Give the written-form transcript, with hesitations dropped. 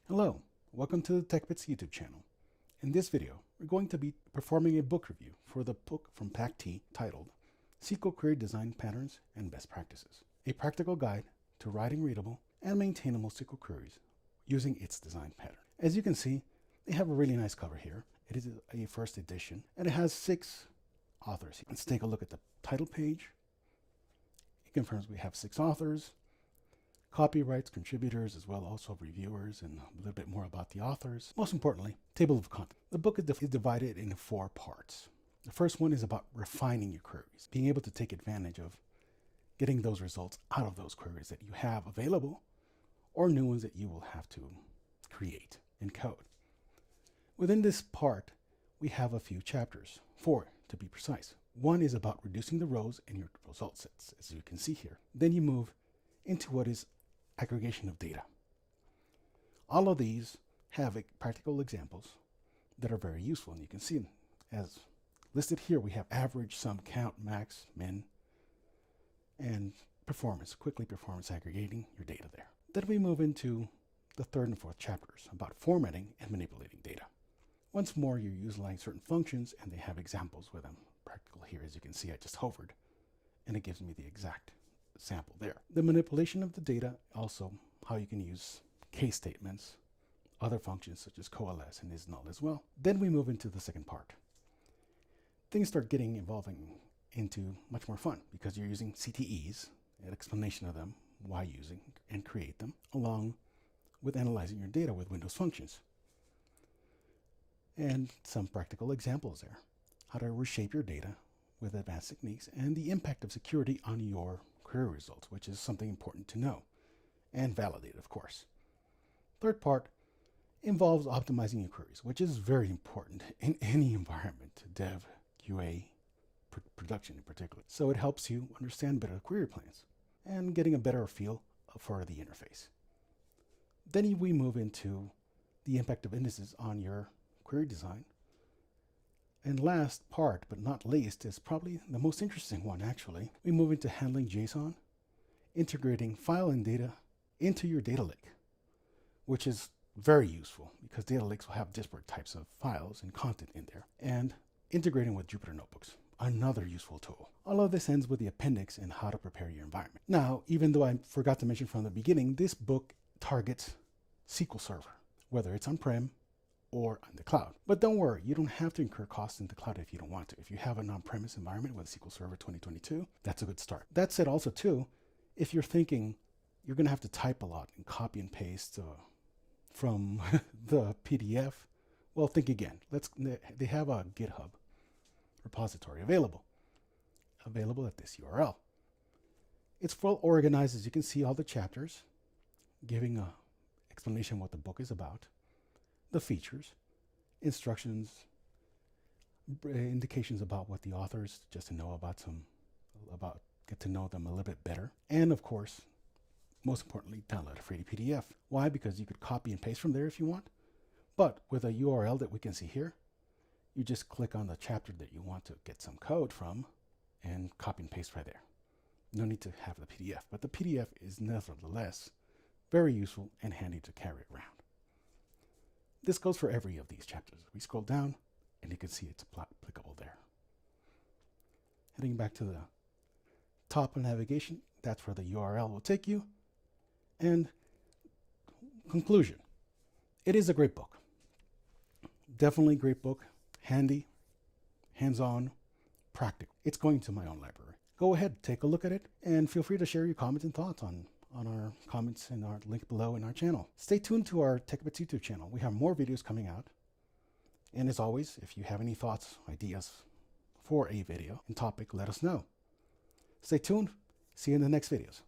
Hello, welcome to the TechBits YouTube channel. In this video, we're going to be performing a book review for the book from PAC-T titled SQL Query Design Patterns and Best Practices, a practical guide to writing readable and maintainable SQL queries using its design pattern. As you can see, they have a really nice cover here. It is a first edition and it has 6 authors. Let's take a look at the title page. It confirms we have 6 authors, copyrights, contributors, as well also reviewers, and a little bit more about the authors. Most importantly, table of contents. The book is divided into 4 parts. The first one is about refining your queries, being able to take advantage of getting those results out of those queries that you have available or new ones that you will have to create in code. Within this part, we have a few chapters, 4 to be precise. One is about reducing the rows in your result sets, as you can see here. Then you move into what is aggregation of data. All of these have practical examples that are very useful, and you can see as listed here, we have average, sum, count, max, min, and performance, quickly performance aggregating your data there. Then we move into the 3rd and 4th chapters about formatting and manipulating data. Once more, you're utilizing certain functions, and they have examples with them. Practical here, as you can see, I just hovered, and it gives me the exact sample there. The manipulation of the data, also how you can use case statements, other functions such as coalesce and is null as well. Then we move into the second part. Things start evolving into much more fun because you're using CTEs, an explanation of them, why using and create them, along with analyzing your data with Windows functions. And some practical examples there. How to reshape your data with advanced techniques and the impact of security on your query results, which is something important to know and validate, of course. Third part involves optimizing your queries, which is very important in any environment, dev, QA, production in particular. So it helps you understand better query plans and getting a better feel for the interface. Then we move into the impact of indices on your query design. And last part, but not least, is probably the most interesting one actually. We move into handling JSON, integrating file and data into your data lake, which is very useful because data lakes will have disparate types of files and content in there, and integrating with Jupyter Notebooks, another useful tool. All of this ends with the appendix and how to prepare your environment. Now, even though I forgot to mention from the beginning, this book targets SQL Server, whether it's on-prem or on the cloud. But don't worry, you don't have to incur costs in the cloud if you don't want to. If you have an on-premise environment with SQL Server 2022, that's a good start. That said, also too, if you're thinking you're going to have to type a lot and copy and paste from the PDF, well, think again. They have a GitHub repository available at this URL. It's well organized, as you can see, all the chapters, giving an explanation what the book is about, the features, instructions, indications about what the authors, just to know get to know them a little bit better. And of course, most importantly, download a free PDF. Why? Because you could copy and paste from there if you want. But with a URL that we can see here, you just click on the chapter that you want to get some code from and copy and paste right there. No need to have the PDF, but the PDF is nevertheless very useful and handy to carry around. This goes for every of these chapters. We scroll down and you can see it's applicable there. Heading back to the top of navigation, that's where the URL will take you. And conclusion, it is a great book. Definitely a great book, handy, hands-on, practical. It's going to my own library. Go ahead, take a look at it, and feel free to share your comments and thoughts on our comments in our link below in our channel. Stay tuned to our TechBits YouTube channel. We have more videos coming out. And as always, if you have any thoughts, ideas for a video and topic, let us know. Stay tuned. See you in the next videos.